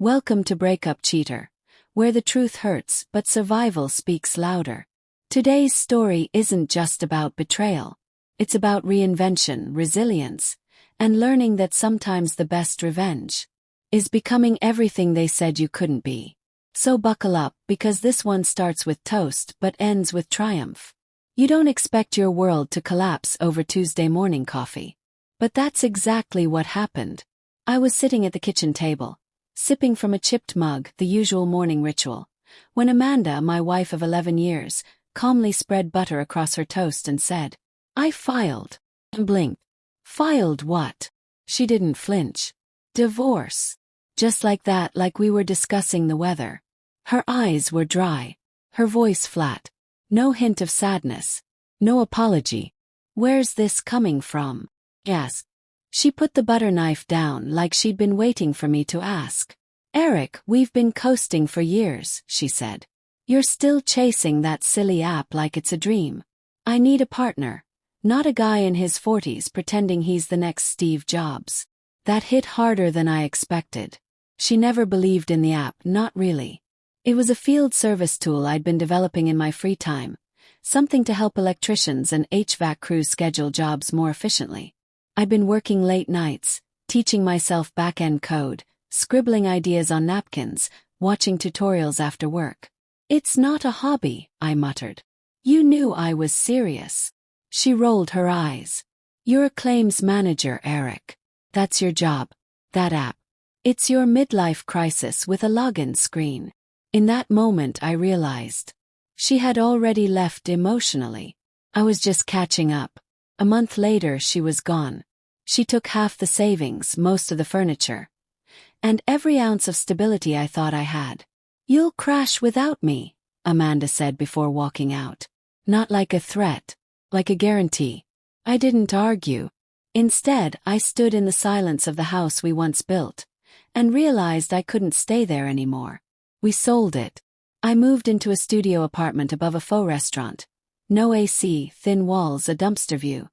Welcome to Breakup Cheater, where the truth hurts but survival speaks louder. Today's story isn't just about betrayal. It's about reinvention, resilience, and learning that sometimes the best revenge is becoming everything they said you couldn't be. So buckle up, because this one starts with toast but ends with triumph. You don't expect your world to collapse over Tuesday morning coffee. But that's exactly what happened. I was sitting at the kitchen table, sipping from a chipped mug, the usual morning ritual, when Amanda, my wife of 11 years, calmly spread butter across her toast and said, "I filed." And blinked. "Filed what?" She didn't flinch. "Divorce." Just like that, like we were discussing the weather. Her eyes were dry, her voice flat. No hint of sadness. No apology. "Where's this coming from?" Yes. She put the butter knife down like she'd been waiting for me to ask. "Eric, we've been coasting for years," she said. "You're still chasing that silly app like it's a dream. I need a partner, not a guy in his 40s pretending he's the next Steve Jobs." That hit harder than I expected. She never believed in the app, not really. It was a field service tool I'd been developing in my free time, something to help electricians and HVAC crews schedule jobs more efficiently. I'd been working late nights, teaching myself back-end code, scribbling ideas on napkins, watching tutorials after work. "It's not a hobby," I muttered. "You knew I was serious." She rolled her eyes. "You're a claims manager, Eric. That's your job. That app. It's your midlife crisis with a login screen." In that moment I realized. She had already left emotionally. I was just catching up. A month later she was gone. She took half the savings, most of the furniture, and every ounce of stability I thought I had. "You'll crash without me," Amanda said before walking out. Not like a threat, like a guarantee. I didn't argue. Instead, I stood in the silence of the house we once built, and realized I couldn't stay there anymore. We sold it. I moved into a studio apartment above a faux restaurant. No AC, thin walls, a dumpster view.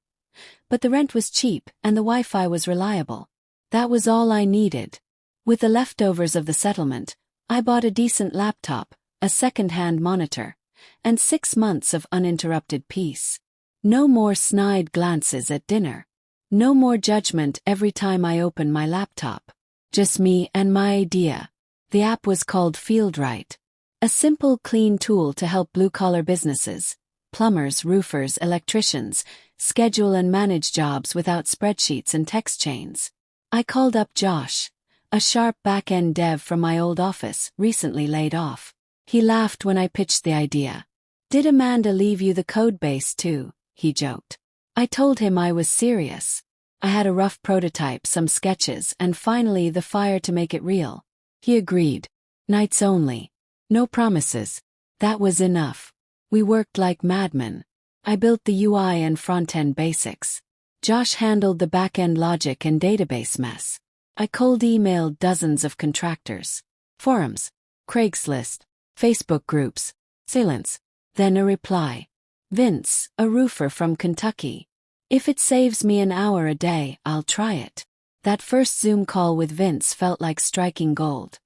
But the rent was cheap and the Wi-Fi was reliable. That was all I needed. With the leftovers of the settlement, I bought a decent laptop, a second-hand monitor, and 6 months of uninterrupted peace. No more snide glances at dinner. No more judgment every time I opened my laptop. Just me and my idea. The app was called FieldRight. A simple, clean tool to help blue-collar businesses, plumbers, roofers, electricians, schedule and manage jobs without spreadsheets and text chains. I called up Josh, a sharp back-end dev from my old office, recently laid off. He laughed when I pitched the idea. "Did Amanda leave you the code base too?" he joked. I told him I was serious. I had a rough prototype, some sketches, and finally the fire to make it real. He agreed. Nights only. No promises. That was enough. We worked like madmen. I built the UI and front-end basics. Josh handled the back-end logic and database mess. I cold emailed dozens of contractors. Forums, Craigslist, Facebook groups. Silence. Then a reply. "Vince, a roofer from Kentucky. If it saves me an hour a day, I'll try it." That first Zoom call with Vince felt like striking gold.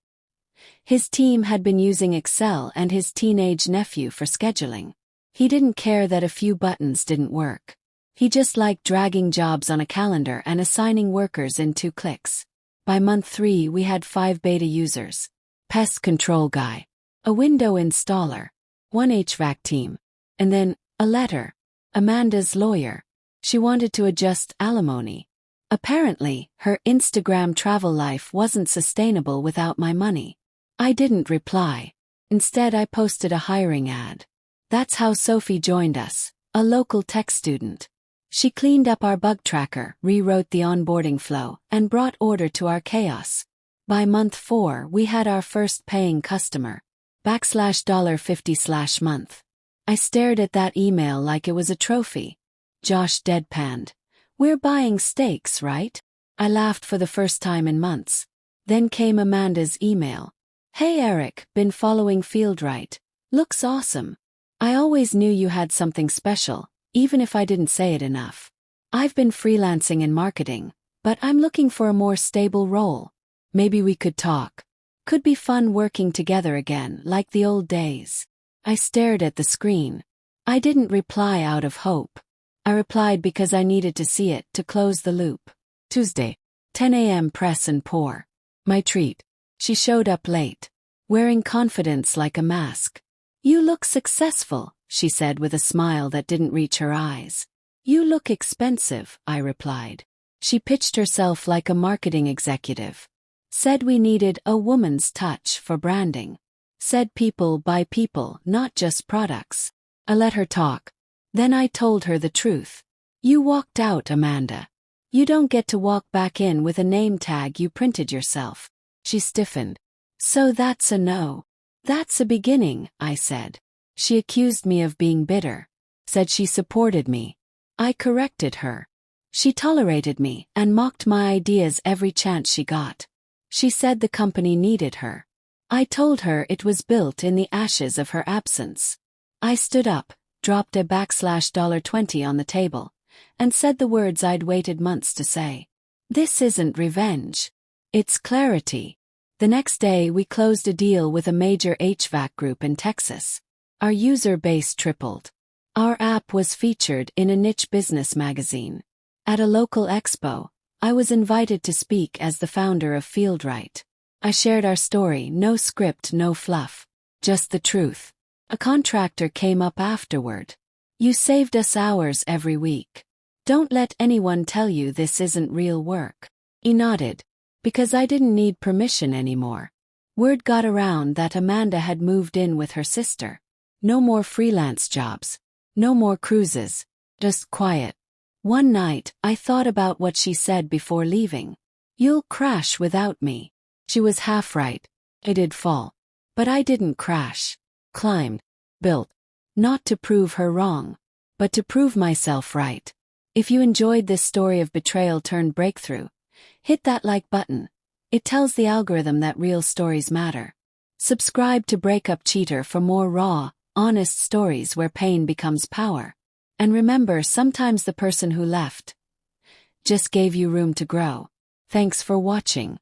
His team had been using Excel and his teenage nephew for scheduling. He didn't care that a few buttons didn't work. He just liked dragging jobs on a calendar and assigning workers in 2 clicks. By month 3 we had 5 beta users. Pest control guy. A window installer. 1 HVAC team. And then, a letter. Amanda's lawyer. She wanted to adjust alimony. Apparently, her Instagram travel life wasn't sustainable without my money. I didn't reply. Instead, I posted a hiring ad. That's how Sophie joined us, a local tech student. She cleaned up our bug tracker, rewrote the onboarding flow, and brought order to our chaos. By month 4, we had our first paying customer. $50/month. I stared at that email like it was a trophy. Josh deadpanned. "We're buying steaks, right?" I laughed for the first time in months. Then came Amanda's email. "Hey Eric, been following FieldRight. Looks awesome. I always knew you had something special, even if I didn't say it enough. I've been freelancing in marketing, but I'm looking for a more stable role. Maybe we could talk." Could be fun working together again like the old days. I stared at the screen. I didn't reply out of hope. I replied because I needed to see it to close the loop. Tuesday, 10 a.m. press and pour. My treat. She showed up late, wearing confidence like a mask. You look successful, she said with a smile that didn't reach her eyes. You look expensive, I replied. She pitched herself like a marketing executive. Said we needed a woman's touch for branding. Said people buy people, not just products. I let her talk. Then I told her the truth. You walked out, Amanda. You don't get to walk back in with a name tag you printed yourself. She stiffened. So that's a no. That's a beginning, I said. She accused me of being bitter. Said she supported me. I corrected her. She tolerated me and mocked my ideas every chance she got. She said the company needed her. I told her it was built in the ashes of her absence. I stood up, dropped a $20 on the table, and said the words I'd waited months to say. This isn't revenge. It's clarity. The next day we closed a deal with a major HVAC group in Texas. Our user base tripled. Our app was featured in a niche business magazine. At a local expo, I was invited to speak as the founder of Fieldright. I shared our story, no script, no fluff. Just the truth. A contractor came up afterward. You saved us hours every week. Don't let anyone tell you this isn't real work. He nodded. Because I didn't need permission anymore. Word got around that Amanda had moved in with her sister. No more freelance jobs. No more cruises. Just quiet. One night, I thought about what she said before leaving. You'll crash without me. She was half right. I did fall. But I didn't crash. Climbed. Built. Not to prove her wrong, but to prove myself right. If you enjoyed this story of betrayal turned breakthrough, hit that like button. It tells the algorithm that real stories matter. Subscribe to Breakup Cheater for more raw, honest stories where pain becomes power. And remember, sometimes the person who left just gave you room to grow. Thanks for watching.